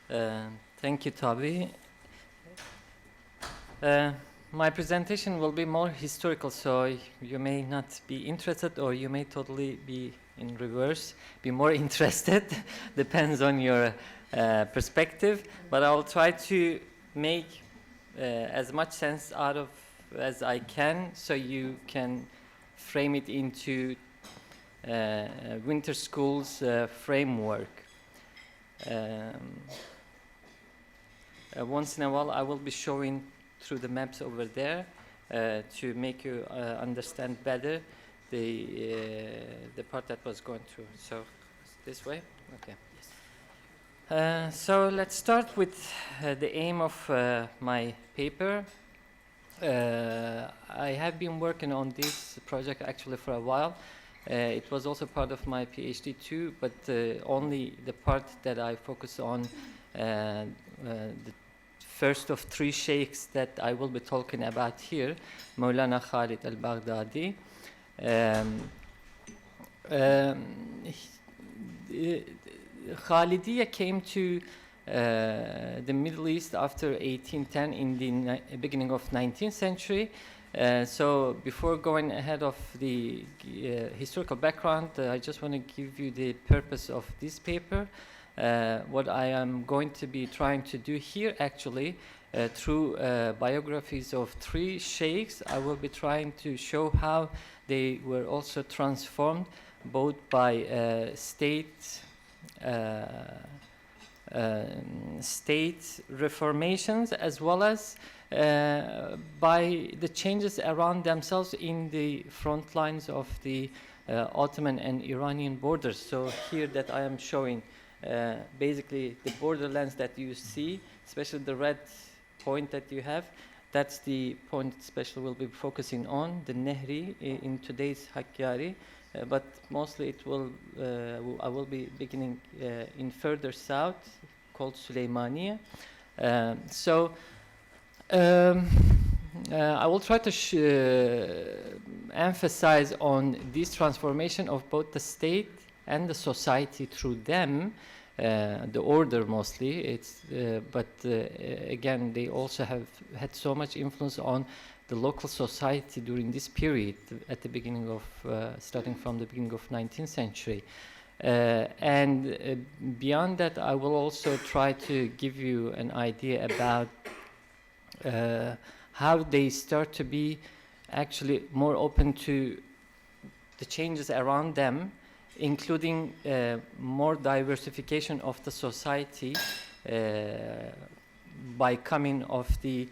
Thank you, Tabi. My presentation will be more historical, so you may not be interested, or you may totally be in reverse, be more interested. Depends on your perspective. But I will try to make as much sense out of as I can, so you can frame it into winter school's framework. Once in a while, I will be showing through the maps over there to make you understand better the part that was going through. So this way, okay. So let's start with the aim of my paper. I have been working on this project actually for a while. It was also part of my PhD too, but only the part that I focus on the first of three sheikhs that I will be talking about here, Maulana Khalid al-Baghdadi. Khalidiyya came to the Middle East after 1810 in the beginning of 19th century. So before going ahead of the historical background, I just want to give you the purpose of this paper. What I am going to be trying to do here actually through biographies of three sheikhs, I will be trying to show how they were also transformed both by state reformations as well as by the changes around themselves in the front lines of the Ottoman and Iranian borders. So here that I am showing basically the borderlands that you see, especially the red point that you have, that's the point especially we'll be focusing on, the Nehri in today's Hakkari. But mostly it will, I will be beginning in further south, called Suleymaniye. I will try to emphasize on this transformation of both the state and the society through them, the order mostly. It's, but again, they also have had so much influence on the local society during this period, at the beginning of, starting from the beginning of 19th century. And beyond that, I will also try to give you an idea about how they start to be actually more open to the changes around them, including more diversification of the society by coming of the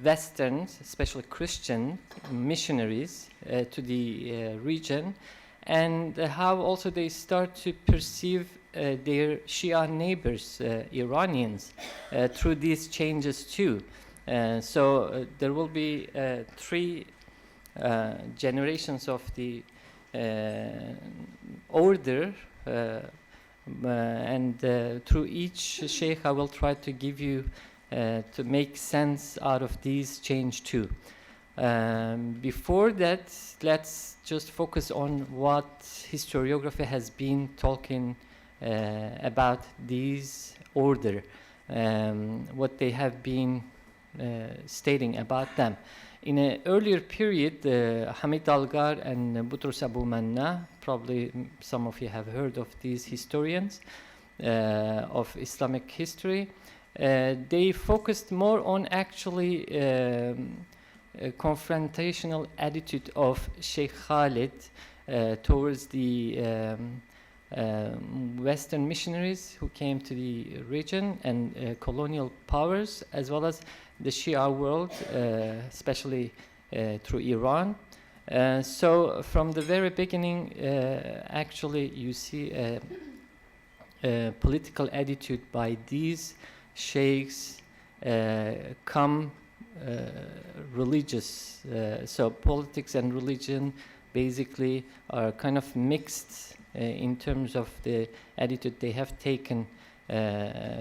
Westerns, especially Christian missionaries to the region, and how also they start to perceive their Shia neighbors, Iranians, through these changes too. So there will be three generations of the order, and through each sheikh I will try to give you to make sense out of these change too. Before that, let's just focus on what historiography has been talking about these order, what they have been stating about them. In an earlier period, Hamid Algar and Boutros Abu Manna, probably some of you have heard of these historians of Islamic history, they focused more on actually a confrontational attitude of Sheikh Khalid towards the Western missionaries who came to the region and colonial powers, as well as the Shia world, especially through Iran. So from the very beginning, actually you see a political attitude by these sheikhs come religious. So politics and religion basically are kind of mixed in terms of the attitude they have taken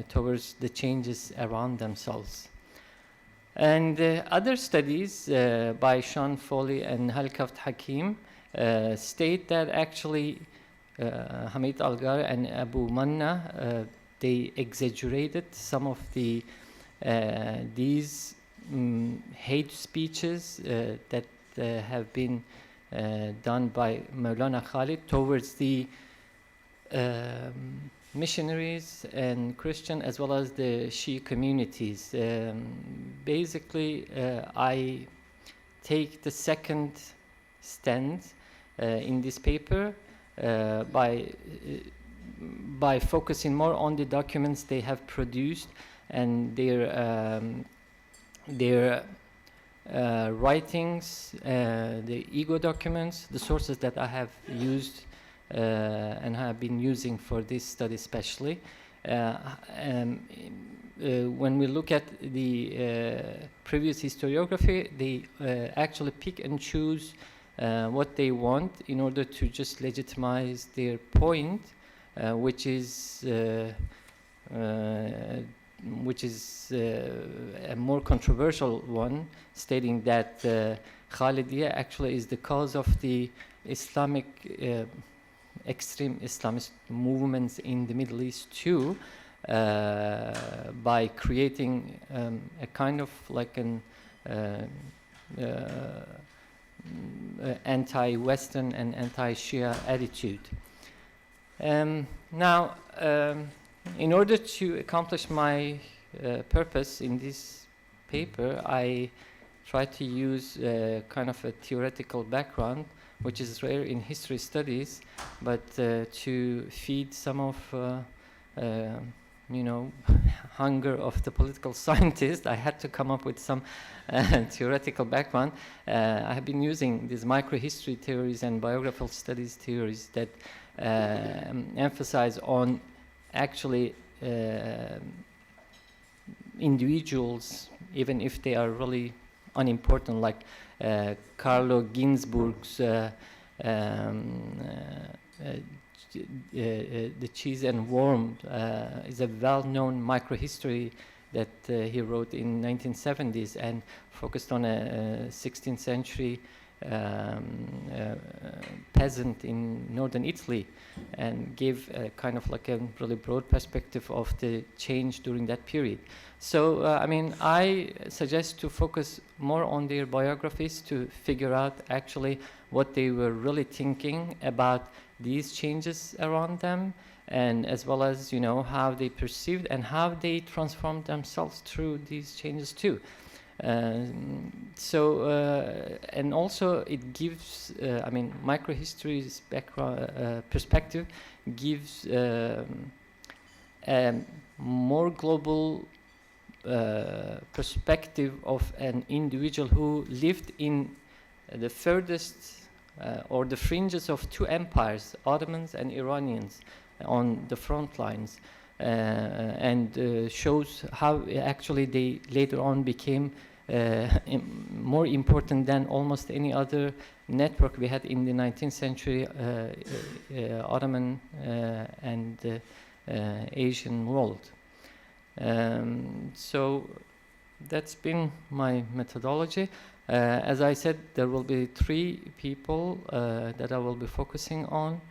towards the changes around themselves. And other studies by Sean Foley and Halkaft Hakim state that actually Hamid Algar and Abu Manna they exaggerated some of the these hate speeches that have been done by Maulana Khalid towards the missionaries and Christian as well as the Shi'a communities. Basically, I take the second stand in this paper by focusing more on the documents they have produced and their writings, the ego documents, the sources that I have used and have been using for this study especially. When we look at the previous historiography, they actually pick and choose what they want in order to just legitimize their point, which is a more controversial one, stating that Khalidiyya actually is the cause of the Islamic extreme Islamist movements in the Middle East too, by creating a kind of like an anti-Western and anti-Shia attitude. Now, in order to accomplish my purpose in this paper, I try to use kind of a theoretical background, which is rare in history studies, but to feed some of hunger of the political scientist, I had to come up with some theoretical background. I have been using these microhistory theories and biographical studies theories that emphasize on actually individuals, even if they are really unimportant, like Carlo Ginzburg's The Cheese and Worm is a well-known microhistory that he wrote in 1970s and focused on a 16th century peasant in northern Italy, and gave a kind of like a really broad perspective of the change during that period. So, I mean, I suggest to focus more on their biographies to figure out actually what they were really thinking about these changes around them, and as well as, you know, how they perceived and how they transformed themselves through these changes too. And also it gives, I mean, microhistory's background perspective gives a more global perspective of an individual who lived in the furthest or the fringes of two empires, Ottomans and Iranians, on the front lines, and shows how actually they later on became more important than almost any other network we had in the 19th century Ottoman and Asian world. So that's been my methodology. As I said, there will be three people that I will be focusing on.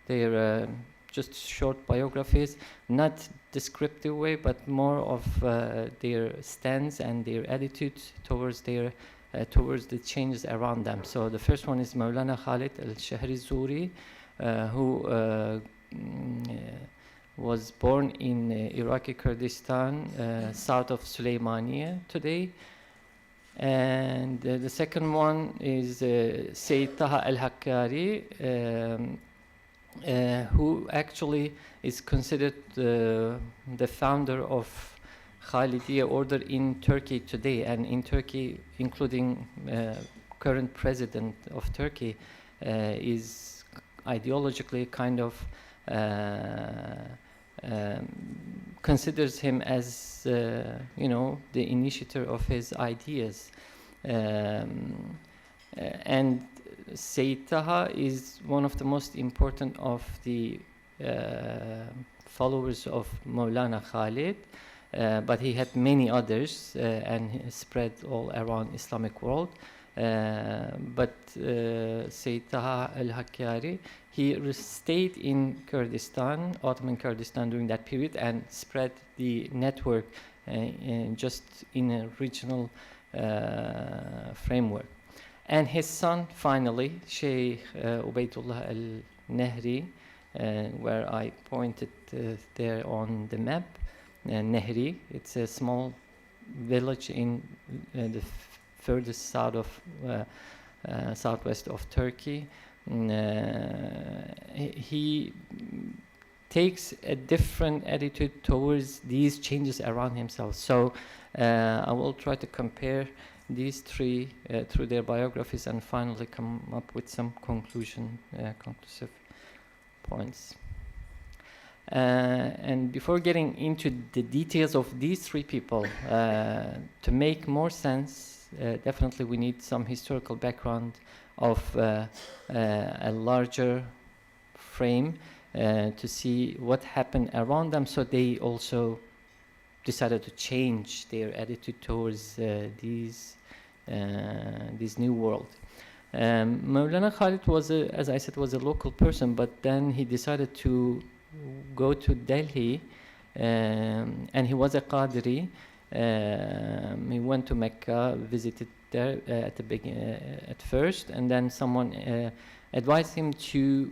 They're just short biographies, not descriptive way, but more of their stance and their attitudes towards their towards the changes around them. So the first one is Maulana Khalid al-Shahri Zuri, who was born in Iraqi Kurdistan, south of Suleymaniye today. And the second one is Sayyid Taha al-Hakkari, who actually is considered the founder of Khalidiyya order in Turkey today, and in Turkey, including current president of Turkey, is ideologically kind of considers him as you know, the initiator of his ideas, and Sayyid Taha is one of the most important of the followers of Maulana Khalid, but he had many others and he spread all around Islamic world. But Sayyid Taha al-Hakkari, he stayed in Kurdistan, Ottoman Kurdistan, during that period and spread the network just in a regional framework. And his son, finally, Sheikh Ubaydullah al-Nahri, where I pointed there on the map, Nehri, it's a small village in the furthest south of southwest of Turkey. He takes a different attitude towards these changes around himself. So I will try to compare these three through their biographies and finally come up with some conclusive points. And before getting into the details of these three people, to make more sense, definitely we need some historical background of a larger frame to see what happened around them, so they also decided to change their attitude towards this new world. Maulana Khalid was, as I said, was a local person, but then he decided to go to Delhi, and he was a Qadri. He went to Mecca, visited there at first, and then someone advised him to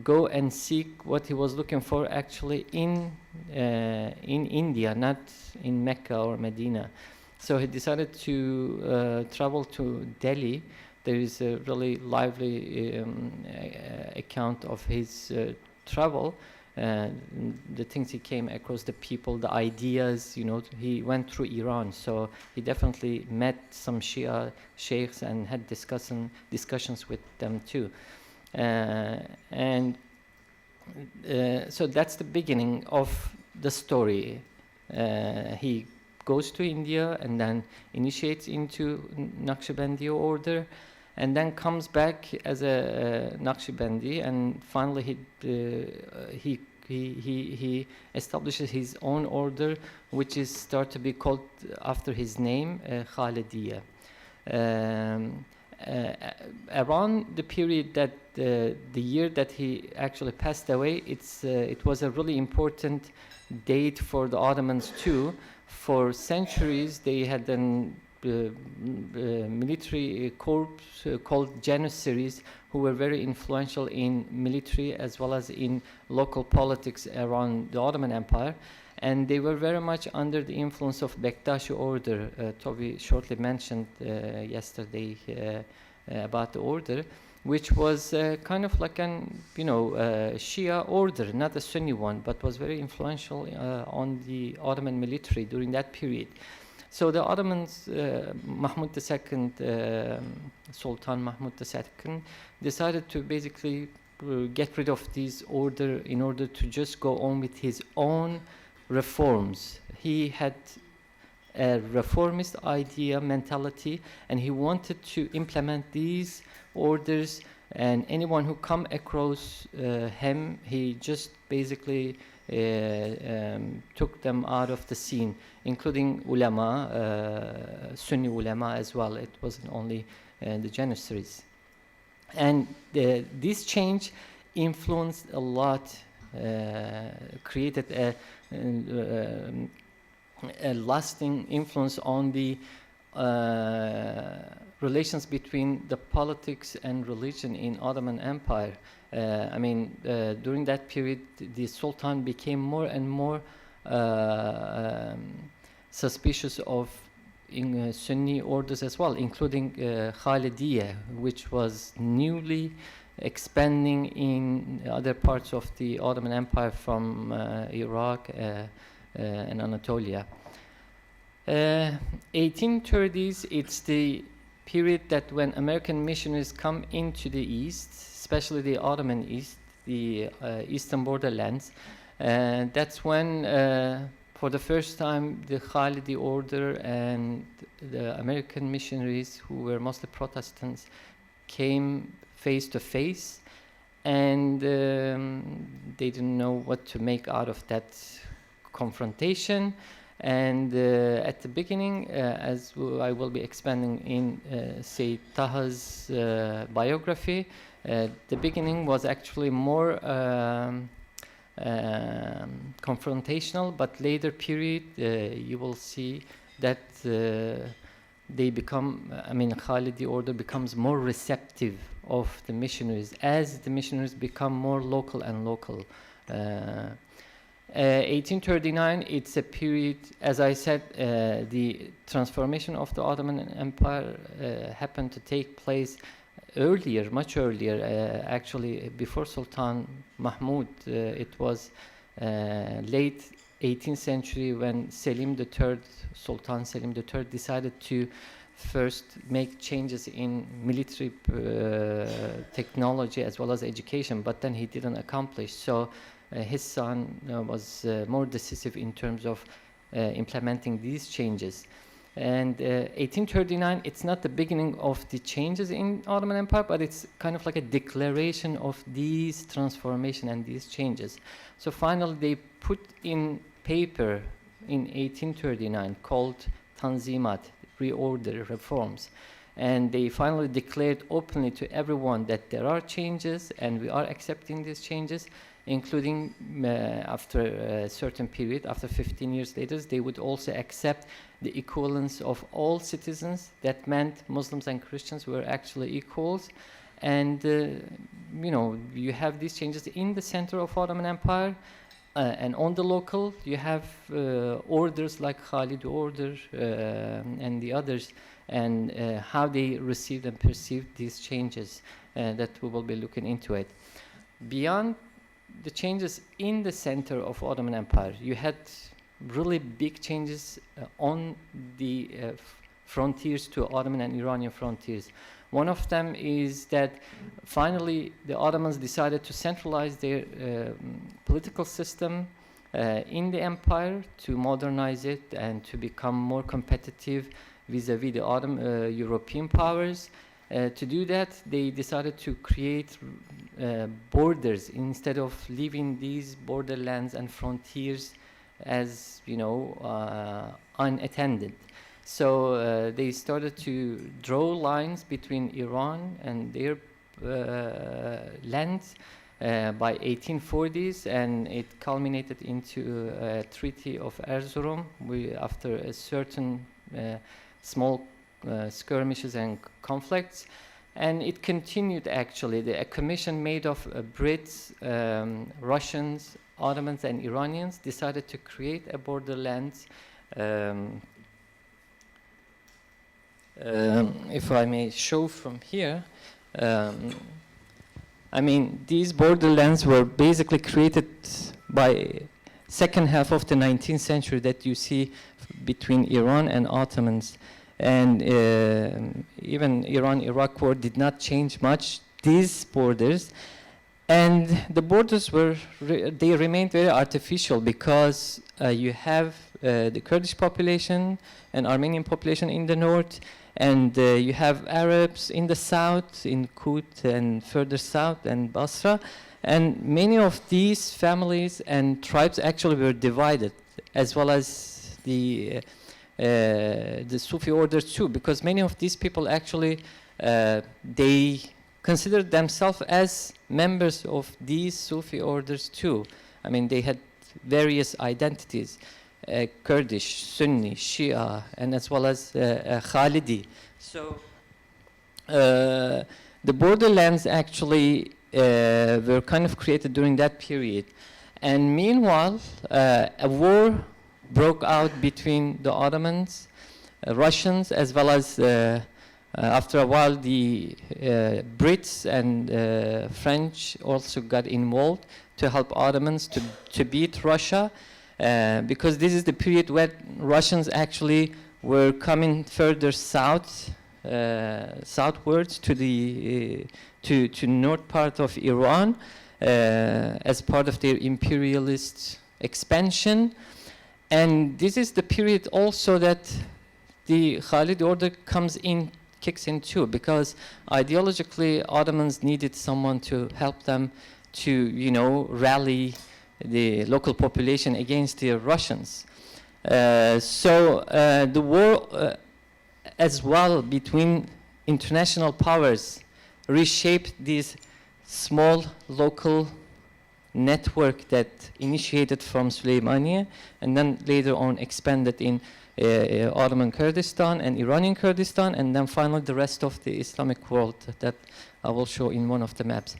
go and seek what he was looking for actually in India, not in Mecca or Medina. So he decided to travel to Delhi. There is a really lively account of his travel. The things he came across, the people, the ideas, you know, he went through Iran, so he definitely met some Shia sheikhs and had discussions with them too. So that's the beginning of the story. He goes to India and then initiates into Naqshbandi order, and then comes back as a Naqshbandi, and finally he establishes his own order, which is start to be called after his name, Khalidiyya. Around the period that the year that he actually passed away, it was a really important date for the Ottomans too. For centuries, they had an military corps called Janissaries, who were very influential in military as well as in local politics around the Ottoman Empire, and they were very much under the influence of Bektashi order. Toby shortly mentioned yesterday about the order, which was kind of like an Shia order, not a Sunni one, but was very influential on the Ottoman military during that period. So the Ottomans, Mahmud II, Sultan Mahmud II, decided to basically get rid of this order in order to just go on with his own reforms. He had a reformist idea, mentality, and he wanted to implement these orders, and anyone who come across him, he just basically took them out of the scene, including ulama, Sunni ulama as well. It wasn't only the Janissaries. And this change influenced a lot, created a lasting influence on the relations between the politics and religion in Ottoman Empire. During that period, the Sultan became more and more suspicious of Sunni orders as well, including Khalidiyya, which was newly expanding in other parts of the Ottoman Empire from Iraq and Anatolia. 1830s, it's the period that when American missionaries come into the East, especially the Ottoman East, the eastern borderlands. That's when, for the first time, the Khalidi order and the American missionaries, who were mostly Protestants, came face to face, and they didn't know what to make out of that confrontation. And at the beginning, as I will be expanding in, say, Taha's biography, the beginning was actually more confrontational, but later period, you will see that they become, Khalidi order becomes more receptive of the missionaries as the missionaries become more local and local. 1839, it's a period, as I said, the transformation of the Ottoman Empire happened to take place earlier, much earlier, actually before Sultan Mahmud. It was late 18th century when Sultan Selim III decided to first make changes in military technology as well as education, but then he didn't accomplish. So his son was more decisive in terms of implementing these changes. And 1839, it's not the beginning of the changes in Ottoman Empire, but it's kind of like a declaration of these transformation and these changes. So finally, they put in paper in 1839 called Tanzimat, Reorder, reforms. And they finally declared openly to everyone that there are changes and we are accepting these changes, including after a certain period, after 15 years later, they would also accept the equivalence of all citizens. That meant Muslims and Christians were actually equals. And, you have these changes in the center of Ottoman Empire, and on the local, you have orders like Khalid order and the others, and how they received and perceived these changes that we will be looking into it. Beyond the changes in the center of Ottoman Empire, you had really big changes on the frontiers to Ottoman and Iranian frontiers. One of them is that finally the Ottomans decided to centralize their political system in the empire, to modernize it and to become more competitive vis-a-vis the European powers. To do that, they decided to create borders instead of leaving these borderlands and frontiers as, unattended. So they started to draw lines between Iran and their lands by 1840s, and it culminated into a Treaty of Erzurum. After a certain small skirmishes and conflicts, and it continued actually. A commission made of Brits, Russians, Ottomans, and Iranians decided to create a borderlands. If I may show from here, these borderlands were basically created by second half of the 19th century that you see between Iran and Ottomans. And even Iran-Iraq war did not change much these borders. And the borders they remained very artificial because you have the Kurdish population and Armenian population in the north, and you have Arabs in the south, in Kut and further south and Basra. And many of these families and tribes actually were divided, as well as the Sufi orders too, because many of these people actually, they considered themselves as members of these Sufi orders too. They had various identities. Kurdish, Sunni, Shi'a, and as well as Khalidi. So the borderlands actually were kind of created during that period. And meanwhile, a war broke out between the Ottomans, Russians, as well as after a while the Brits and French also got involved to help Ottomans to beat Russia. Because this is the period when Russians actually were coming further southwards to the to north part of Iran as part of their imperialist expansion. And this is the period also that the Khalid order kicks in too, because ideologically Ottomans needed someone to help them to rally the local population against the Russians. So the war as well between international powers reshaped this small local network that initiated from Süleymaniye and then later on expanded in Ottoman Kurdistan and Iranian Kurdistan, and then finally the rest of the Islamic world that I will show in one of the maps.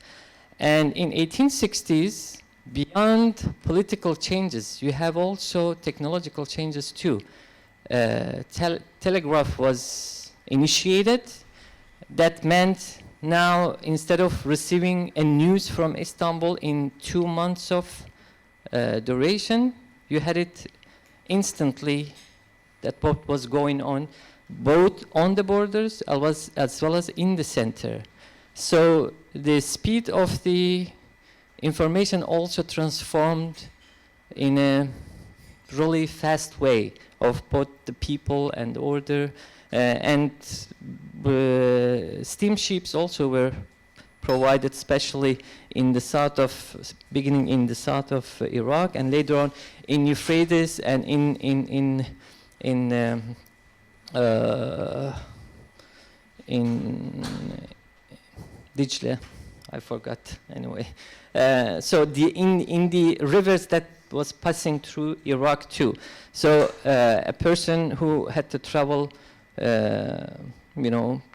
And in 1860s, beyond political changes, you have also technological changes too. Telegraph was initiated. That meant now, instead of receiving a news from Istanbul in 2 months of duration, you had it instantly, that what was going on, both on the borders as well as in the center. So the speed of the information also transformed in a really fast way of both the people and order. And steamships also were provided, especially in the south of, beginning in the south of Iraq, and later on in Euphrates and in Dicle, I forgot anyway. So in the rivers that was passing through Iraq too. So a person who had to travel,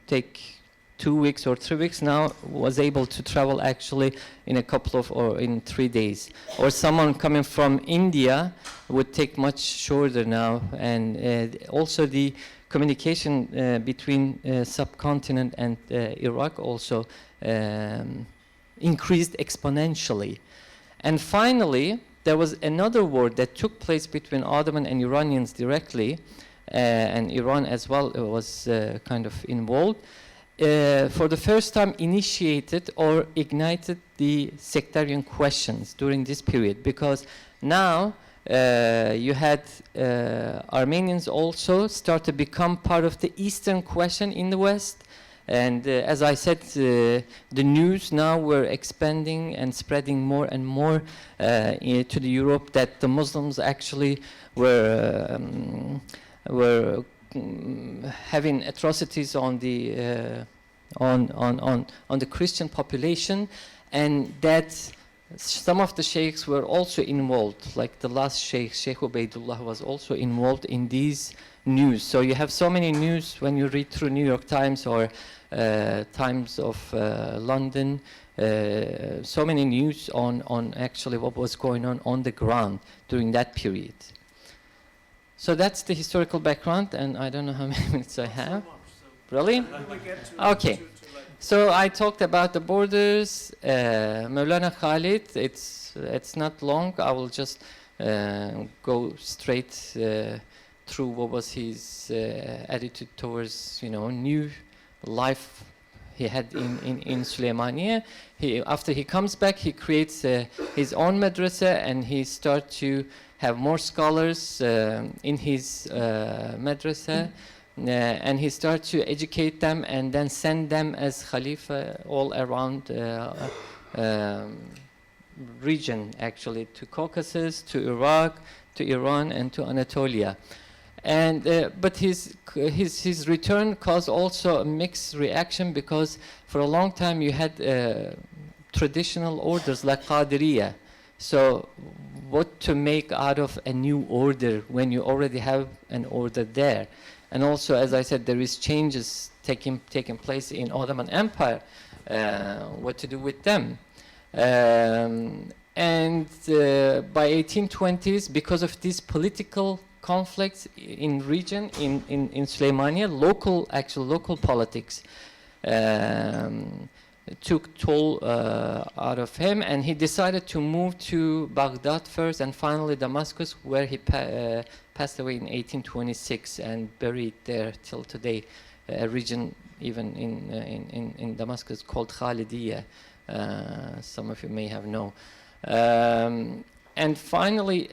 take 2 weeks or 3 weeks now was able to travel actually in a couple of, or in 3 days. Or someone coming from India would take much shorter now. And also the communication between subcontinent and Iraq also increased exponentially. And finally, there was another war that took place between Ottoman and Iranians directly, and Iran as well was kind of involved. For the first time initiated or ignited the sectarian questions during this period, because now you had Armenians also start to become part of the Eastern question in the West. And as I said, the news now were expanding and spreading more and more to the Europe that the Muslims actually were having atrocities on the on the Christian population, and that some of the sheikhs were also involved, like the last sheikh, Sheikh Ubaidullah, was also involved in these news. So you have so many news when you read through New York Times or Times of London, so many news on actually what was going on the ground during that period. So that's the historical background, and I don't know how many minutes I have. Really? Okay. So I talked about the borders. Maulana Khalid, it's not long. I will just go straight through what was his attitude towards, new life he had in Süleymaniye. After he comes back, he creates his own madrasa, and he starts to have more scholars in his madrasa. And he starts to educate them and then send them as Khalifa all around region, actually, to Caucasus, to Iraq, to Iran, and to Anatolia. And but his return caused also a mixed reaction, because for a long time you had traditional orders like Qadiriyya. So what to make out of a new order when you already have an order there? And also, as I said, there is changes taking place in Ottoman Empire. What to do with them? And by 1820s, because of these political conflicts in region, in Süleymaniye, local politics took toll out of him, and he decided to move to Baghdad first, and finally Damascus, where he passed away in 1826 and buried there till today. A region even in Damascus called Khalidiyya. Some of you may have known. And finally,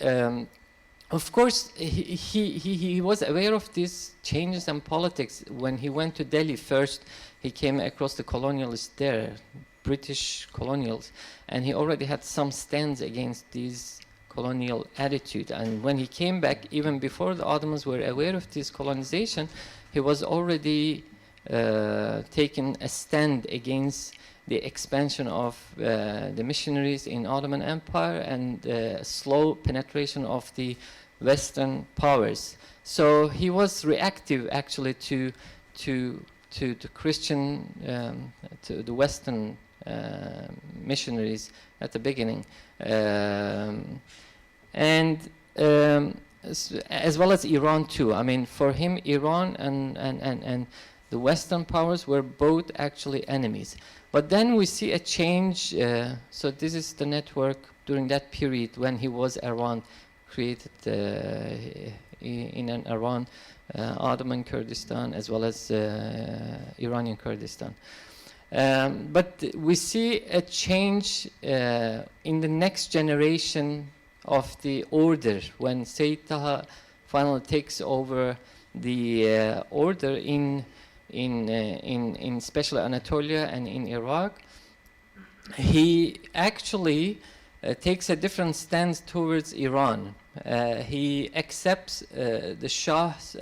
of course, he was aware of these changes in politics. When he went to Delhi first, he came across the colonialists there, British colonials, and he already had some stands against these colonial attitude. And when he came back, even before the Ottomans were aware of this colonization, he was already taking a stand against the expansion of the missionaries in Ottoman Empire and slow penetration of the Western powers. So he was reactive actually to Christian, to the Western missionaries at the beginning, and as well as Iran too. I mean, for him, Iran and the Western powers were both actually enemies. But then we see a change. So this is the network during that period when he was around, created in and around Ottoman Kurdistan as well as Iranian Kurdistan. But we see a change in the next generation of the order when Sayyid Taha finally takes over the order in especially Anatolia and in Iraq. He actually takes a different stance towards Iran. He accepts the Shah's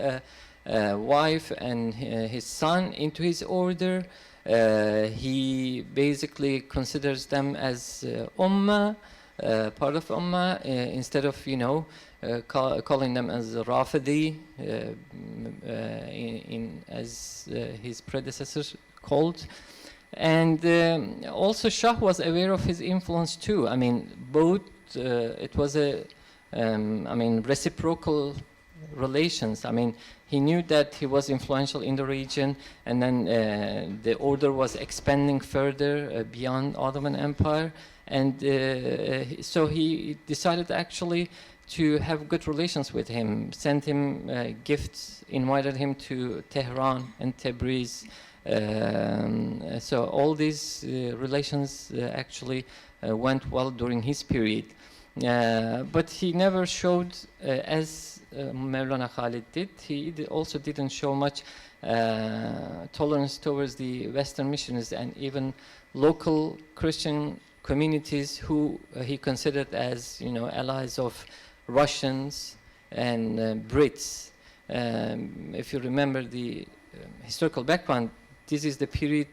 wife and his son into his order. He basically considers them as Ummah, part of Ummah, instead of, calling them as Rafidi, as his predecessors called. And also Shah was aware of his influence too. I mean, both, it was a, reciprocal relations. I mean, he knew that he was influential in the region, and then the order was expanding further beyond Ottoman Empire. And so he decided actually to have good relations with him, sent him gifts, invited him to Tehran and Tabriz. So all these relations actually went well during his period. But he never showed, as Mevlana Khalid did, he also didn't show much tolerance towards the Western missionaries and even local Christian communities who he considered as, allies of Russians and Brits. If you remember the historical background, this is the period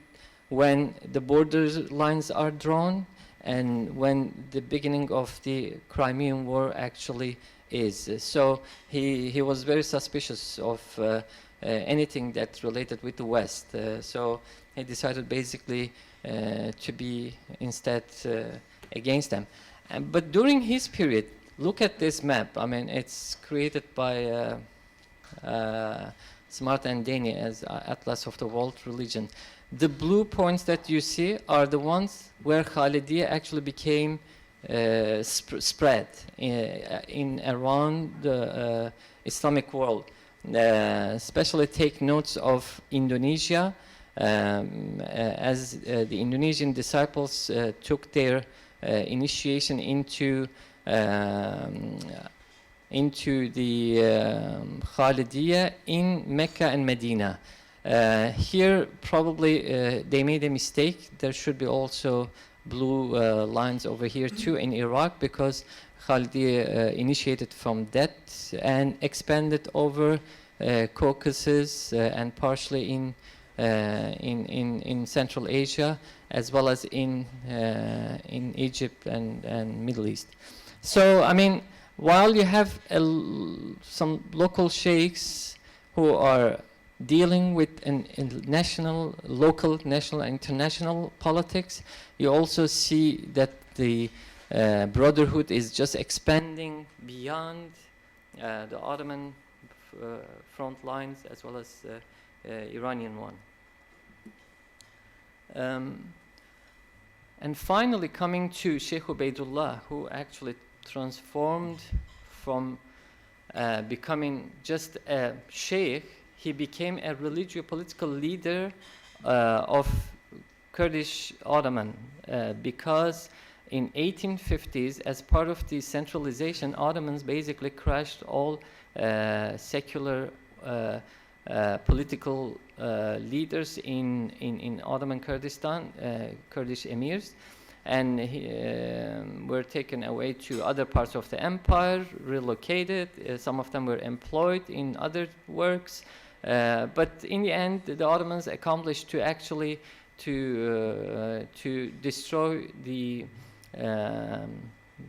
when the border lines are drawn and when the beginning of the Crimean War actually is. So he was very suspicious of anything that related with the West. So he decided basically to be instead against them. But during his period, look at this map. I mean, it's created by Smart and Dani as Atlas of the World Religion. The blue points that you see are the ones where Khalidiyya actually became spread in around the Islamic world. Especially take notes of Indonesia, as the Indonesian disciples took their initiation into the Khalidiyya in Mecca and Medina. Here probably they made a mistake. There should be also blue lines over here too in Iraq, because Khalidiyya initiated from that and expanded over Caucasus and partially in Central Asia, as well as in Egypt and Middle East. So I mean, while you have some local sheikhs who are dealing with local, national, and international politics, you also see that the Brotherhood is just expanding beyond the Ottoman front lines as well as Iranian one. And finally, coming to Sheikh Ubaidullah, who actually transformed from becoming just a sheikh, he became a religio-political leader of Kurdish Ottoman, because in 1850s, as part of the centralization, Ottomans basically crushed all secular political leaders in Ottoman Kurdistan, Kurdish emirs. and were taken away to other parts of the empire, relocated. Some of them were employed in other works. But in the end, the Ottomans accomplished to actually to destroy the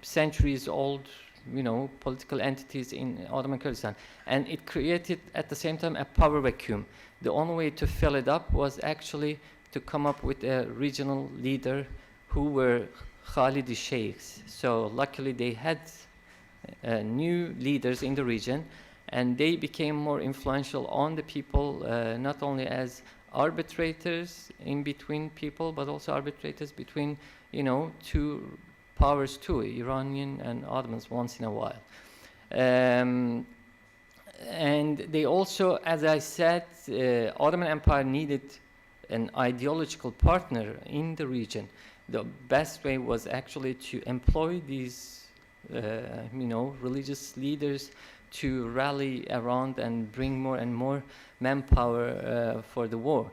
centuries-old, political entities in Ottoman Kurdistan, and it created at the same time a power vacuum. The only way to fill it up was actually to come up with a regional leader who were Khalidi sheikhs. So luckily they had new leaders in the region, and they became more influential on the people, not only as arbitrators in between people, but also arbitrators between, two powers too, Iranian and Ottomans once in a while. And they also, as I said, Ottoman Empire needed an ideological partner in the region. The best way was actually to employ these, religious leaders to rally around and bring more and more manpower for the war.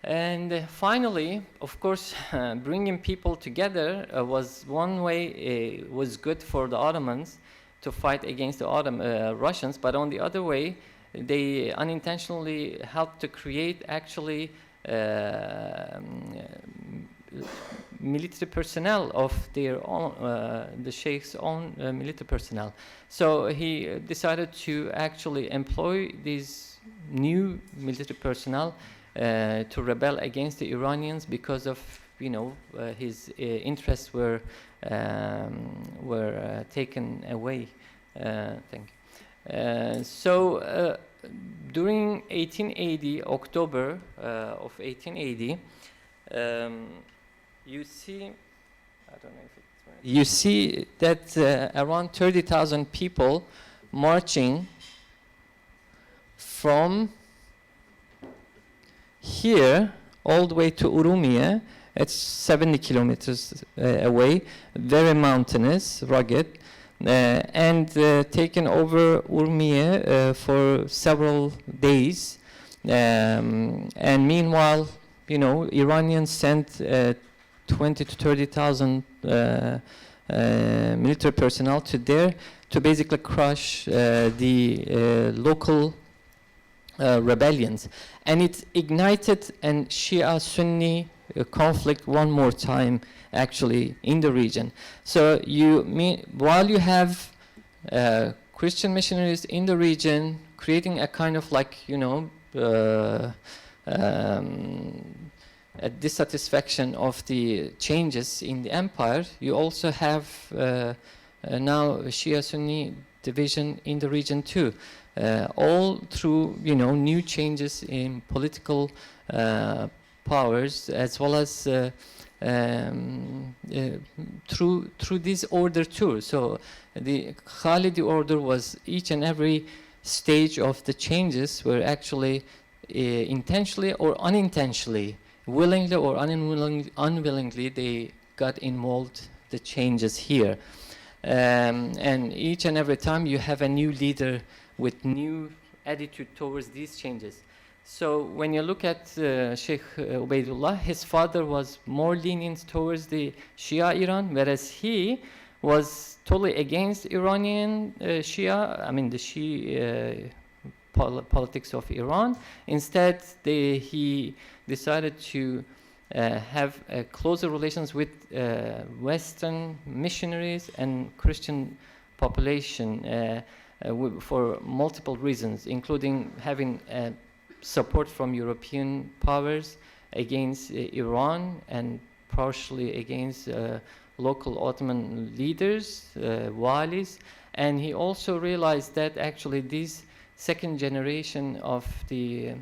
And finally, of course, bringing people together was one way, was good for the Ottomans to fight against the Russians, but on the other way, they unintentionally helped to create actually military personnel of their own, the sheikh's own military personnel. So he decided to actually employ these new military personnel to rebel against the Iranians because of, his interests were taken away. Thank you. So during 1880, October of 1880, you see, I don't know if it's right. You see that around 30,000 people marching from here all the way to Urumia. It's 70 kilometers away, very mountainous, rugged, and taken over Urumia for several days. And meanwhile, Iranians sent 20 to 30,000 military personnel to there to basically crush the local rebellions. And it ignited an Shia-Sunni conflict one more time, actually, in the region. So while you have Christian missionaries in the region creating a kind of a dissatisfaction of the changes in the empire, you also have now a Shia-Sunni division in the region too, all through new changes in political powers, as well as through this order too. So the Khalidi order was each and every stage of the changes were actually intentionally or unintentionally, willingly or unwillingly, they got involved the changes here. And each and every time you have a new leader with new attitude towards these changes. So when you look at Sheikh Ubaidullah, his father was more lenient towards the Shia Iran, whereas he was totally against Iranian Shia, the Shia politics of Iran. Instead, he decided to have closer relations with Western missionaries and Christian population for multiple reasons, including having support from European powers against Iran and partially against local Ottoman leaders, walis. And he also realized that actually this second generation of the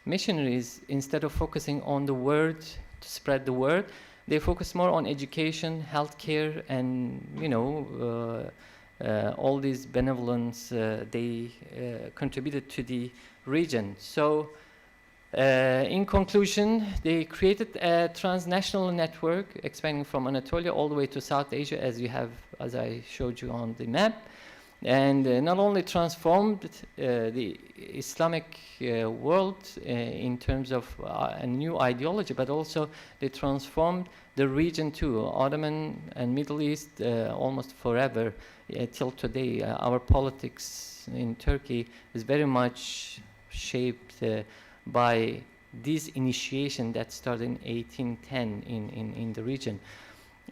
missionaries, instead of focusing on the word, to spread the word, they focus more on education, healthcare, and all these benevolence they contributed to the region. So in conclusion, they created a transnational network expanding from Anatolia all the way to South Asia, as I showed you on the map. and not only transformed the Islamic world in terms of a new ideology, but also they transformed the region too, Ottoman and Middle East, almost forever till today. Our politics in Turkey is very much shaped by this initiation that started in 1810 in the region.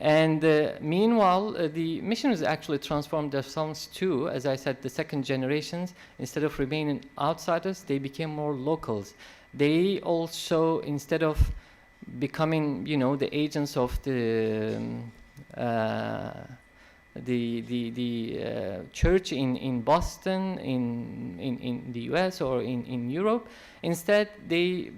And meanwhile, the missionaries actually transformed themselves too. As I said, the second generations, instead of remaining outsiders, they became more locals. They also, instead of becoming, the agents of the church in Boston, in the US or in Europe, instead they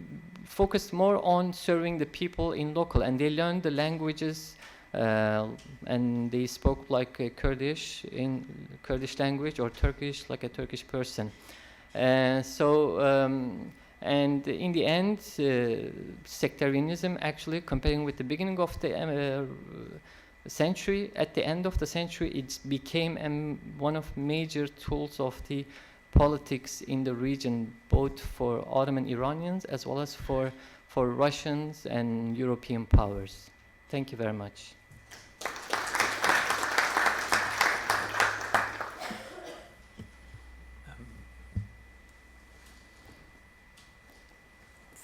focused more on serving the people in local, and they learned the languages. And they spoke like a Kurdish in Kurdish language, or Turkish like a Turkish person. And in the end, sectarianism, actually, comparing with the beginning of the century, at the end of the century, it became one of major tools of the politics in the region, both for Ottoman-Iranians as well as for Russians and European powers. Thank you very much.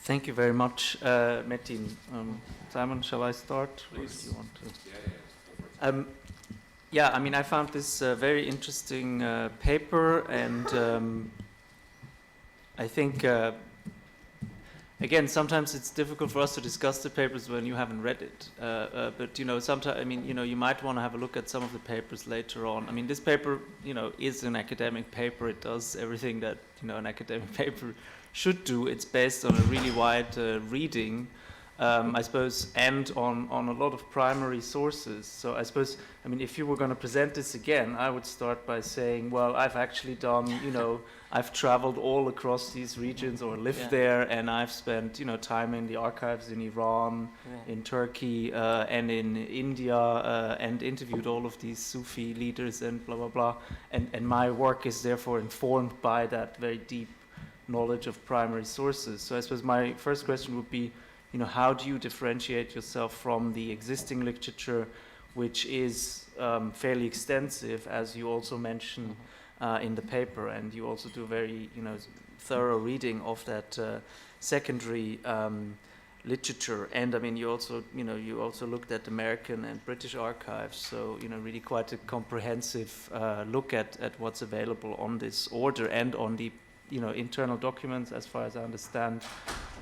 Thank you very much, Metin. Simon, shall I start? Please. Do you want to? Yeah, I mean, I found this very interesting paper, and I think, again, sometimes it's difficult for us to discuss the papers when you haven't read it. But sometimes, I mean, you might want to have a look at some of the papers later on. I mean, this paper, is an academic paper. It does everything that an academic paper should do. It's based on a really wide reading, I suppose, and on a lot of primary sources. So I suppose, I mean, if you were going to present this again, I would start by saying, well, I've actually done, I've traveled all across these regions or lived there, and I've spent, time in the archives in Iran, in Turkey, and in India, and interviewed all of these Sufi leaders and blah, blah, blah. And my work is therefore informed by that very deep knowledge of primary sources. So I suppose my first question would be, how do you differentiate yourself from the existing literature, which is fairly extensive, as you also mention in the paper, and you also do very, thorough reading of that secondary literature. And I mean, you also looked at American and British archives, so really quite a comprehensive look at what's available on this order and on the internal documents, as far as I understand,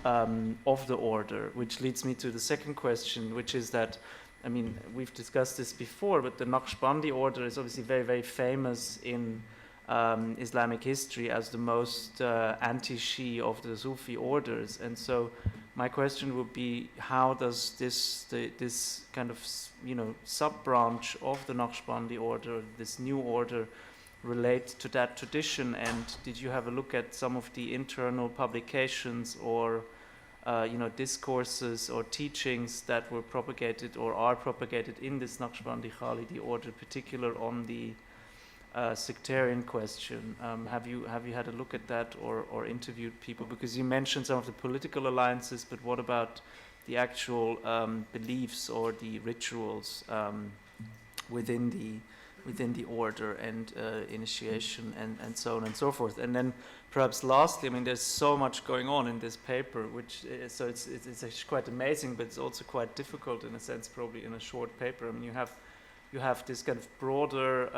of the order, which leads me to the second question, which is that, I mean, we've discussed this before, but the Naqshbandi order is obviously very, very famous in Islamic history as the most anti-Shi'a of the Sufi orders. And so my question would be, how does this kind of, sub-branch of the Naqshbandi order, this new order, relate to that tradition? And did you have a look at some of the internal publications or discourses or teachings that were propagated or are propagated in this Naqshbandi-Khalidi order, particular on the sectarian question? Have you had a look at that or interviewed people? Because you mentioned some of the political alliances, but what about the actual beliefs or the rituals within the order and initiation and so on and so forth? And then perhaps lastly, I mean, there's so much going on in this paper, which so it's actually quite amazing, but it's also quite difficult in a sense, probably in a short paper. I mean, you have this kind of broader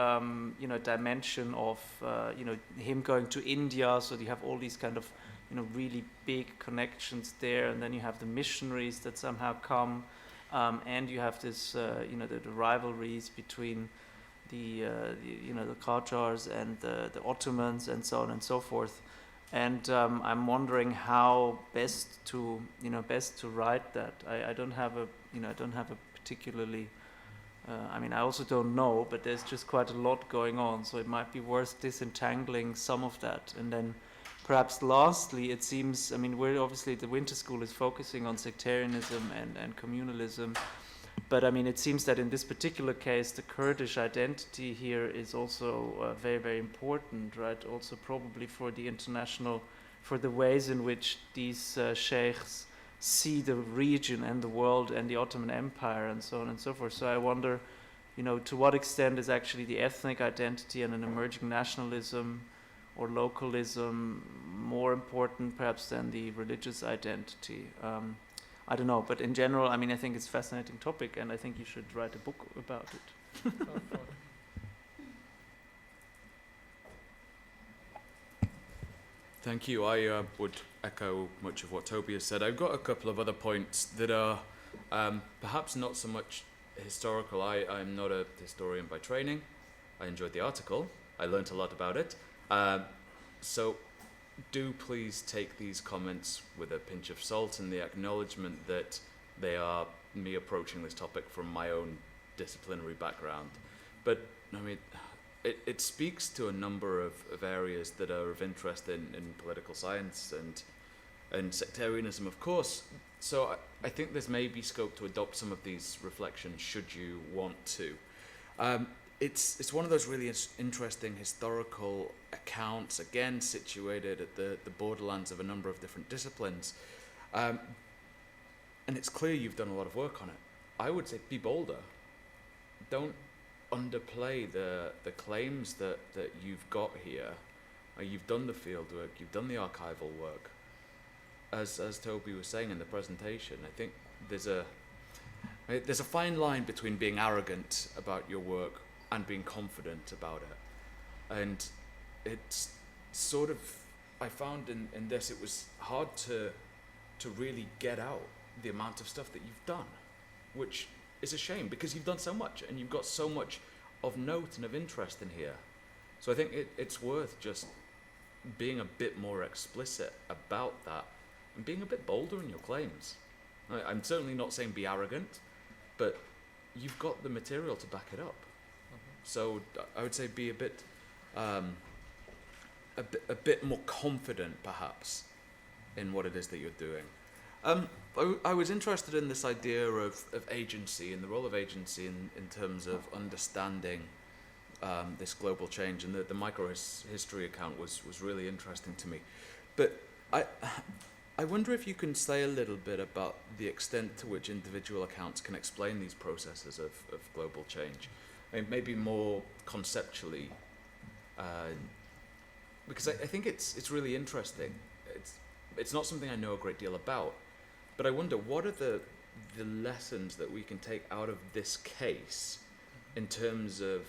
dimension of him going to India, so you have all these kind of really big connections there, and then you have the missionaries that somehow come, and you have this the rivalries between the Qajars and the Ottomans and so on and so forth. And I'm wondering how best to write that. I don't have a particularly I also don't know, but there's just quite a lot going on, so it might be worth disentangling some of that. And then perhaps lastly, it seems, I mean, we're obviously, the Winter School is focusing on sectarianism and communalism, But I mean, it seems that in this particular case, the Kurdish identity here is also very, very important, right? Also probably for the international, for the ways in which these sheikhs see the region and the world and the Ottoman Empire and so on and so forth. So I wonder, you know, to what extent is actually the ethnic identity and an emerging nationalism or localism more important perhaps than the religious identity? I don't know, but in general, I mean, I think it's a fascinating topic, and I think you should write a book about it. Thank you. I would echo much of what Toby has said. I've got a couple of other points that are perhaps not so much historical. I'm not a historian by training. I enjoyed the article. I learnt a lot about it. So do please take these comments with a pinch of salt and the acknowledgement that they are me approaching this topic from my own disciplinary background. But, I mean, it speaks to a number of areas that are of interest in political science and sectarianism, of course. So I think there's maybe scope to adopt some of these reflections should you want to. It's one of those really interesting historical accounts, again situated at the borderlands of a number of different disciplines. And it's clear you've done a lot of work on it. I would say be bolder. Don't underplay the claims that you've got here. You've done the field work, you've done the archival work. As Toby was saying in the presentation, I think there's a fine line between being arrogant about your work and being confident about it. And it's sort of, I found in this, it was hard to really get out the amount of stuff that you've done, which is a shame because you've done so much and you've got so much of note and of interest in here. So I think it's worth just being a bit more explicit about that and being a bit bolder in your claims. I'm certainly not saying be arrogant, but you've got the material to back it up. So I would say be a bit more confident, perhaps, in what it is that you're doing. I was interested in this idea of agency and the role of agency in terms of understanding this global change, and the micro-history account was really interesting to me. But I wonder if you can say a little bit about the extent to which individual accounts can explain these processes of global change. I mean, maybe more conceptually, because I think it's really interesting. It's not something I know a great deal about, but I wonder what are the lessons that we can take out of this case in terms of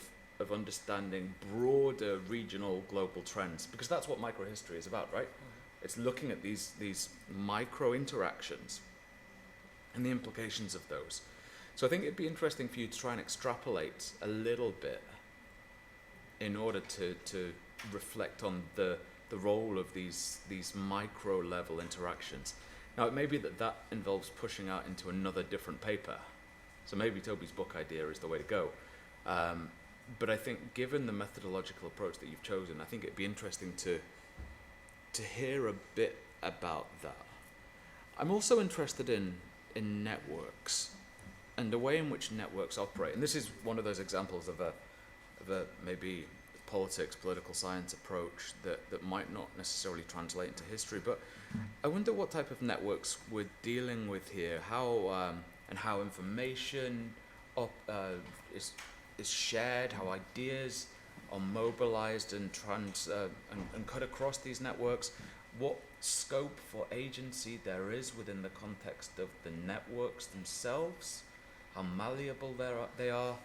understanding broader regional global trends, because that's what microhistory is about, right? It's looking at these micro interactions and the implications of those. So I think it'd be interesting for you to try and extrapolate a little bit in order to reflect on the role of these micro level interactions. Now it may be that involves pushing out into another different paper. So maybe Toby's book idea is the way to go. But I think given the methodological approach that you've chosen, I think it'd be interesting to hear a bit about that. I'm also interested in networks and the way in which networks operate. And this is one of those examples of a maybe political science approach that might not necessarily translate into history. But I wonder what type of networks we're dealing with here, how information is shared, how ideas are mobilized and cut across these networks, what scope for agency there is within the context of the networks themselves, how malleable they are,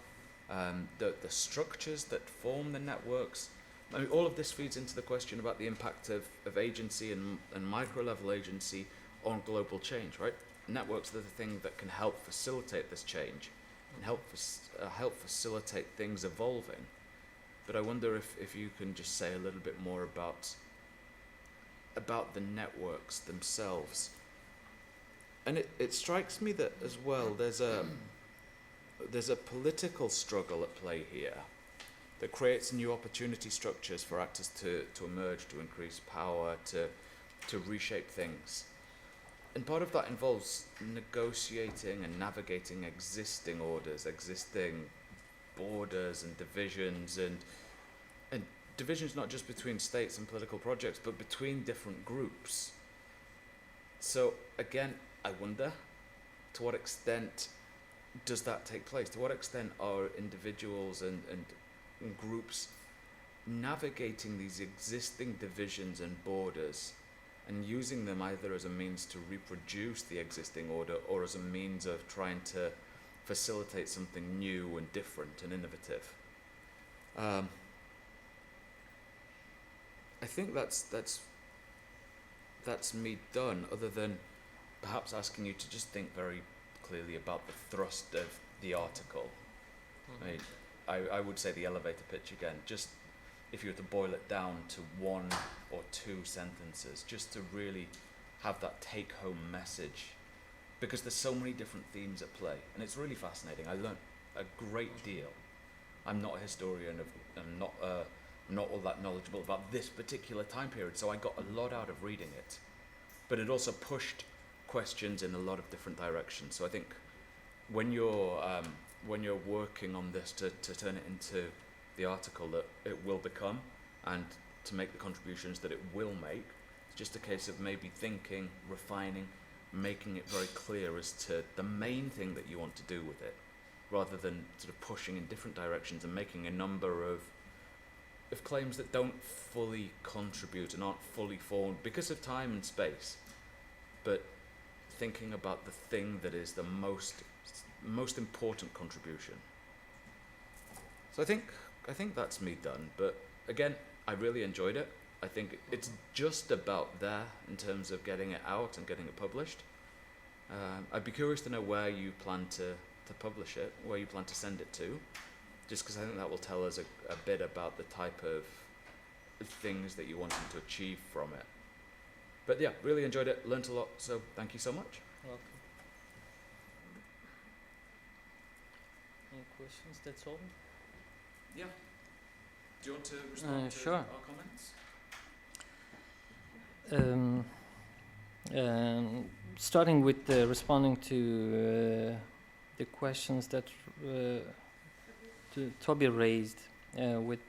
the structures that form the networks. I mean, all of this feeds into the question about the impact of agency and micro-level agency on global change, right? Networks are the thing that can help facilitate this change and help facilitate things evolving. But I wonder if you can just say a little bit more about the networks themselves. And it strikes me that as well there's a political struggle at play here that creates new opportunity structures for actors to emerge, to increase power, to reshape things. part of that involves negotiating and navigating existing orders, existing borders and divisions, and divisions not just between states and political projects, but between different groups. So again, I wonder, to what extent does that take place? To what extent are individuals and groups navigating these existing divisions and borders and using them either as a means to reproduce the existing order or as a means of trying to facilitate something new and different and innovative? I think that's me done, other than perhaps asking you to just think very clearly about the thrust of the article. I mean, I would say the elevator pitch again, just if you were to boil it down to one or two sentences, just to really have that take-home message, because there's so many different themes at play, and it's really fascinating. I learned a great deal. I'm not a historian, I'm not all that knowledgeable about this particular time period, so I got a lot out of reading it. But it also pushed questions in a lot of different directions. So I think when you're working on this to turn it into the article that it will become, and to make the contributions that it will make, it's just a case of maybe thinking, refining, making it very clear as to the main thing that you want to do with it, rather than sort of pushing in different directions and making a number of claims that don't fully contribute and aren't fully formed because of time and space, but thinking about the thing that is the most important contribution. So I think that's me done. But again, I really enjoyed it. I think it's just about there in terms of getting it out and getting it published. I'd be curious to know where you plan to publish it, where you plan to send it to, just because I think that will tell us a bit about the type of things that you're wanting to achieve from it. But yeah, really enjoyed it, learnt a lot, so thank you so much. Welcome. Any questions? That's all? Yeah. Do you want to respond to sure. our comments? Starting with responding to the questions that Toby raised with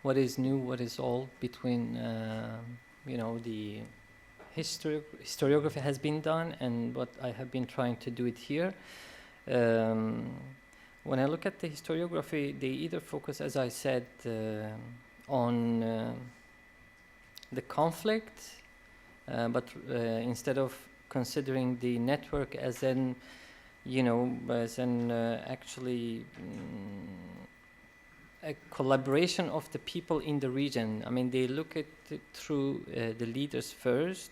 what is new, what is old between the historiography has been done and what I have been trying to do it here. When I look at the historiography, they either focus, as I said, on the conflict, but instead of considering the network as actually a collaboration of the people in the region. I mean, they look at it through the leaders first,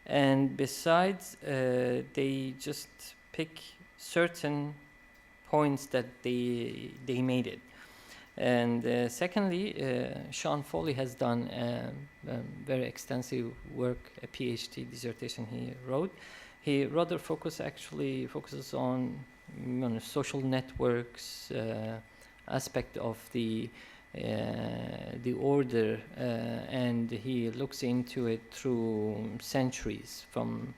and besides, they just pick certain points that they made it. And secondly, Sean Foley has done very extensive work, a PhD dissertation he wrote. He rather focuses on social networks, aspect of the order, and he looks into it through centuries, from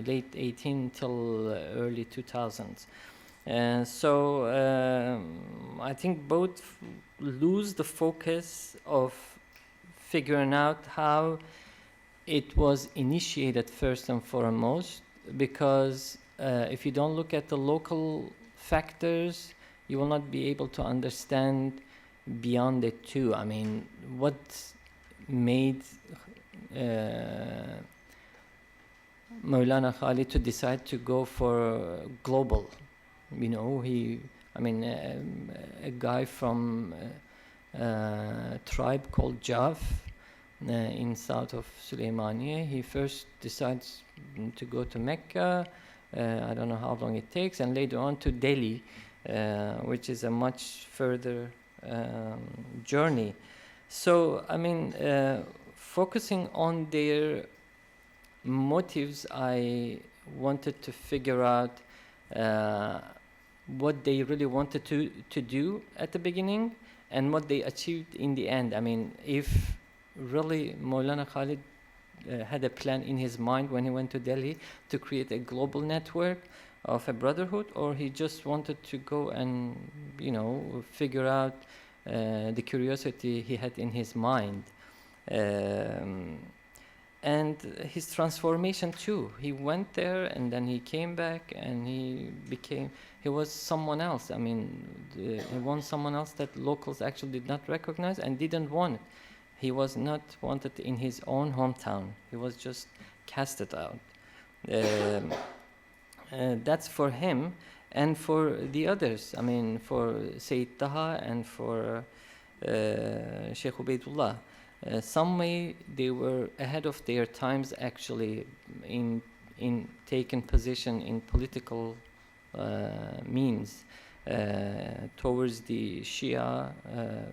late 18 till early 2000s. So I think both lose the focus of figuring out how it was initiated first and foremost, because if you don't look at the local factors, you will not be able to understand beyond it too. I mean, what made Maulana Khalid to decide to go for global? A guy from a tribe called Jav in south of Suleymaniye, he first decides to go to Mecca. I don't know how long it takes, and later on to Delhi, which is a much further journey. So, focusing on their motives, I wanted to figure out what they really wanted to do at the beginning and what they achieved in the end. I mean, if really Maulana Khalid had a plan in his mind when he went to Delhi to create a global network of a brotherhood, or he just wanted to go and, you know, figure out the curiosity he had in his mind. And his transformation too. He went there and then he came back and he was someone else. I mean, he was someone else that locals actually did not recognize and didn't want it. He was not wanted in his own hometown. He was just casted out. That's for him. And for the others, I mean, for Sayyid Taha and for Sheikh Ubaidullah, some way they were ahead of their times actually in taking position in political means towards the Shia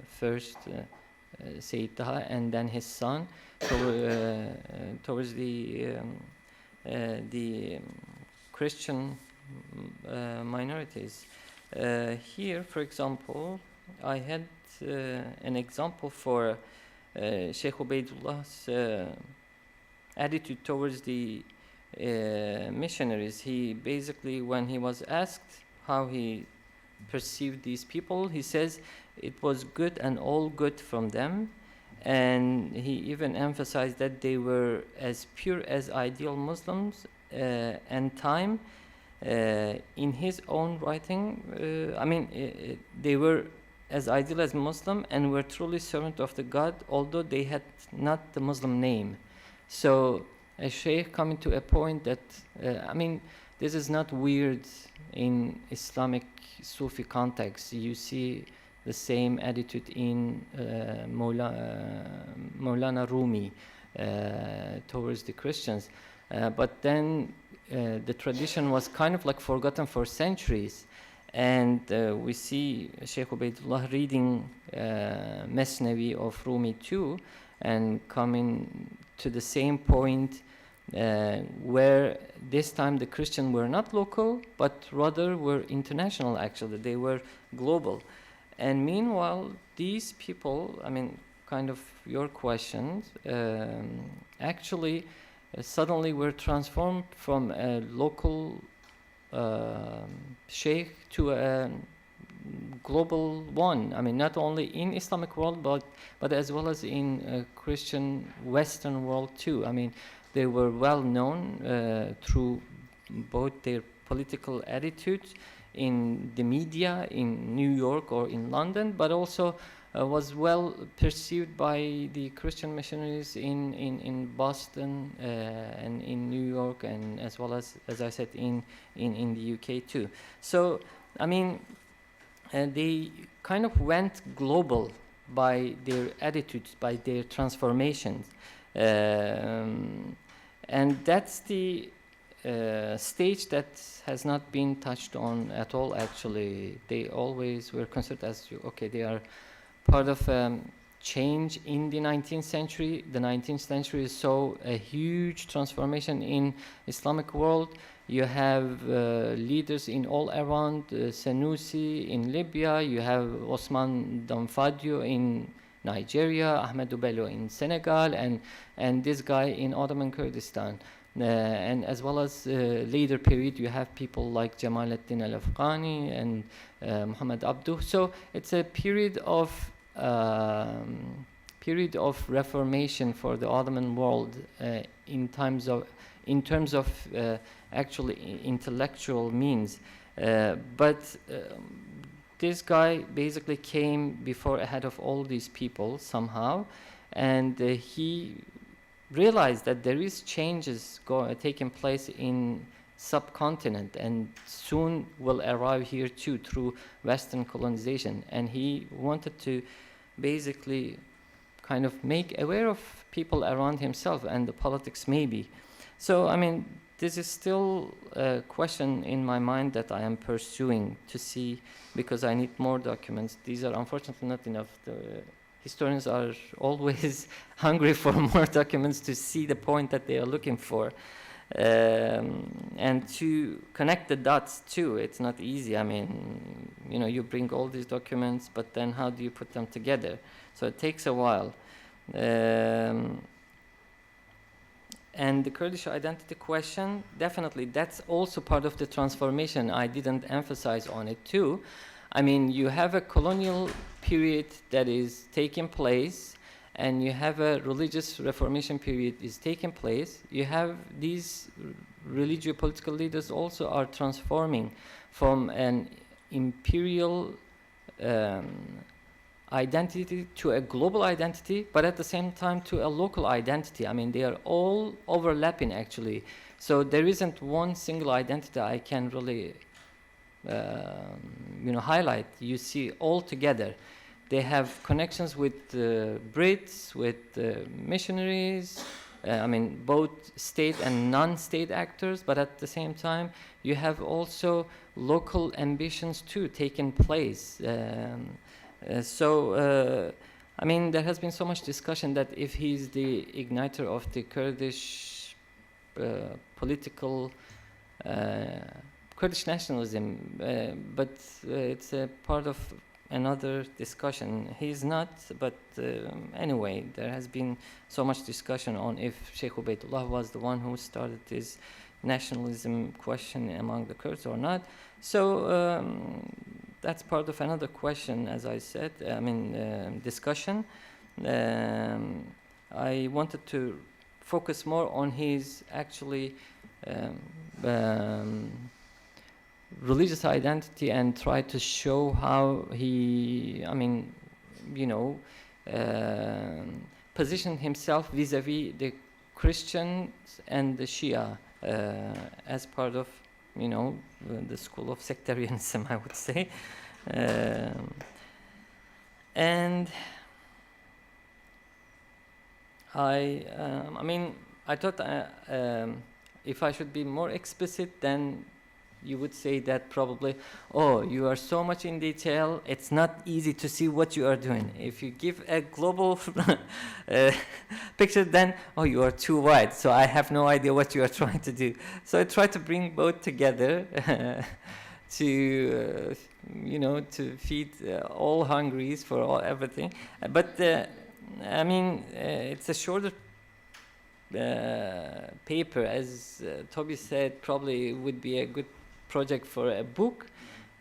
first, Sayyid Taha, and then his son towards the Christian minorities. Here, for example, I had an example for Sheikh Ubaidullah's attitude towards the missionaries. He basically, when he was asked how he perceived these people, he says it was good and all good from them, and he even emphasized that they were as pure as ideal Muslims and time. In his own writing, they were as ideal as Muslim and were truly servant of the God, although they had not the Muslim name. So a sheikh coming to a point that, this is not weird in Islamic Sufi context. You see the same attitude in Maulana Rumi towards the Christians. But then the tradition was kind of like forgotten for centuries. And we see Sheikh Ubaidullah reading Mesnevi of Rumi too, and coming to the same point where this time the Christians were not local, but rather were international actually. They were global. And meanwhile, these people, kind of your questions, actually suddenly were transformed from a local sheikh to a global one. Not only in Islamic world, but as well as in Christian Western world too. They were well known through both their political attitudes in the media in New York or in London, but also was well perceived by the Christian missionaries in Boston and in New York, and as well as I said, in the UK too. So, they kind of went global by their attitudes, by their transformations. And that's the stage that has not been touched on at all, actually. They always were considered as, they are part of change in the 19th century. The 19th century saw a huge transformation in Islamic world. You have leaders in all around, Sanusi in Libya, you have Osman Danfadio in Nigeria, Ahmadu Bello in Senegal, and this guy in Ottoman Kurdistan. And as well as later period, you have people like Jamaluddin al-Afghani and Muhammad Abduh. So it's a period of reformation for the Ottoman world in terms of actually intellectual means. But this guy basically came ahead of all these people somehow, and he realized that there is changes taking place in subcontinent, and soon will arrive here too through Western colonization. And he wanted to basically kind of make aware of people around himself and the politics maybe. So this is still a question in my mind that I am pursuing to see, because I need more documents. These are unfortunately not enough. Historians are always hungry for more documents to see the point that they are looking for. And to connect the dots too, it's not easy. You bring all these documents, but then how do you put them together? So it takes a while. And the Kurdish identity question, definitely, that's also part of the transformation. I didn't emphasize on it too. I mean, you have a colonial period that is taking place, and you have a religious reformation period is taking place. You have these religio-political leaders also are transforming from an imperial identity to a global identity, but at the same time to a local identity. I mean, they are all overlapping actually. So there isn't one single identity I can really highlight. You see all together. They have connections with Brits, with missionaries, I mean, both state and non-state actors, but at the same time, you have also local ambitions too taking place. I mean, there has been so much discussion that if he's the igniter of the Kurdish political Kurdish nationalism, but it's a part of another discussion. He's not, but anyway, there has been so much discussion on if Sheikh Ubaydullah was the one who started this nationalism question among the Kurds or not. So that's part of another question, as I said, discussion. I wanted to focus more on his actually religious identity and try to show how he, positioned himself vis-a-vis the Christians and the Shia as part of, the school of sectarianism, I would say. And I thought if I should be more explicit, then you would say that probably, oh, you are so much in detail, it's not easy to see what you are doing. If you give a global picture, then, oh, you are too wide, so I have no idea what you are trying to do. So I try to bring both together to, to feed all hungries for all everything. But, it's a shorter paper, as Toby said, probably would be a good project for a book.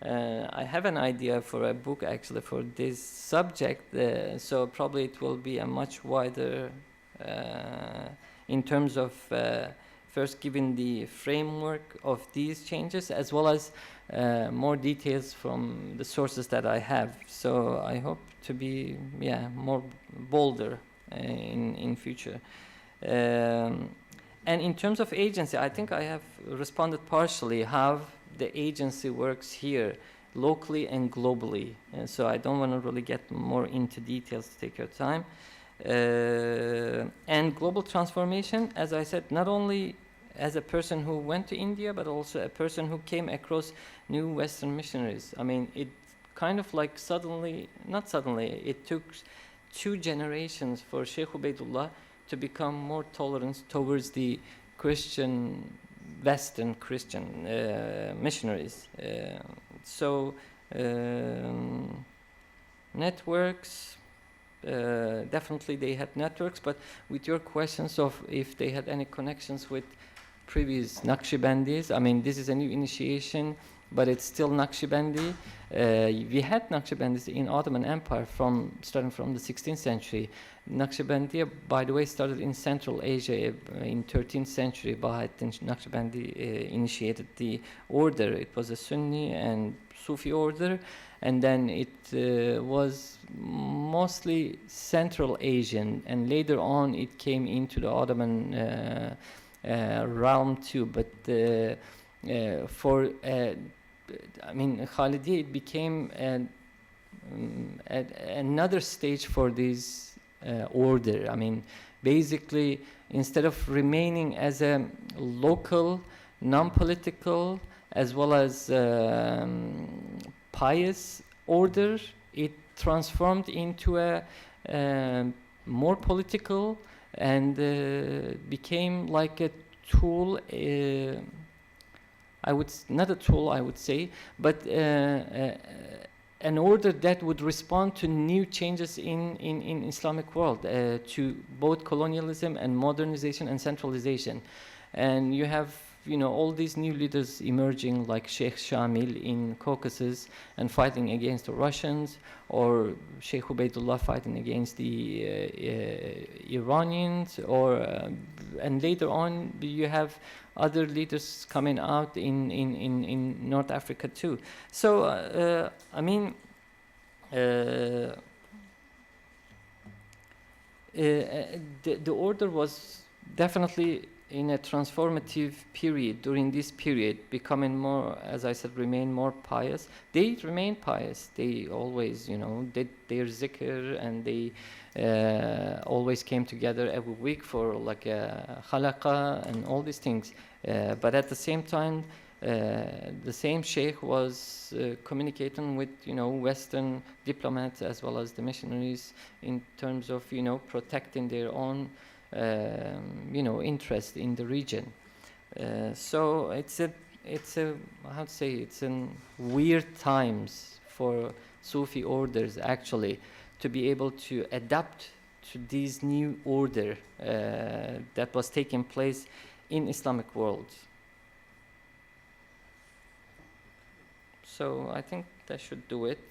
I have an idea for a book actually for this subject, so probably it will be a much wider in terms of first giving the framework of these changes as well as more details from the sources that I have. So I hope to be more bolder in future. And in terms of agency, I think I have responded partially how the agency works here, locally and globally. And so I don't want to really get more into details to take your time. And global transformation, as I said, not only as a person who went to India, but also a person who came across new Western missionaries. I mean, it kind of like not suddenly, it took 2 generations for Sheikh Ubaydullah to become more tolerant towards the Western Christian missionaries. Networks, definitely they had networks, but with your questions of if they had any connections with previous Naqshbandis, I mean, this is a new initiation, but it's still Naqshbandi. We had Naqshbandis in Ottoman Empire starting from the 16th century. Naqshbandi, by the way, started in Central Asia in 13th century. Bahaddin Naqshbandi initiated the order. It was a Sunni and Sufi order, and then it was mostly Central Asian, and later on it came into the Ottoman realm too. But Khalidi, it became another stage for this order. I mean, basically, instead of remaining as a local, non-political, as well as pious order, it transformed into a more political and became like a tool. Not a tool, I would say, but an order that would respond to new changes in Islamic world, to both colonialism and modernization and centralization. And you have, you know, all these new leaders emerging, like Sheikh Shamil in Caucasus and fighting against the Russians, or Sheikh Ubaidullah fighting against the Iranians, or and later on you have other leaders coming out in North Africa too. So I mean, the order was definitely in a transformative period. During this period, becoming more, as I said, remain more pious. They remain pious. They always, you know, did their zikr, and they always came together every week for like a halaqa and all these things. But at the same time, the same sheikh was communicating with, you know, Western diplomats as well as the missionaries in terms of, you know, protecting their own you know, interest in the region. So it's a how to say, it's in weird times for Sufi orders actually to be able to adapt to this new order that was taking place in Islamic world. So I think that should do it.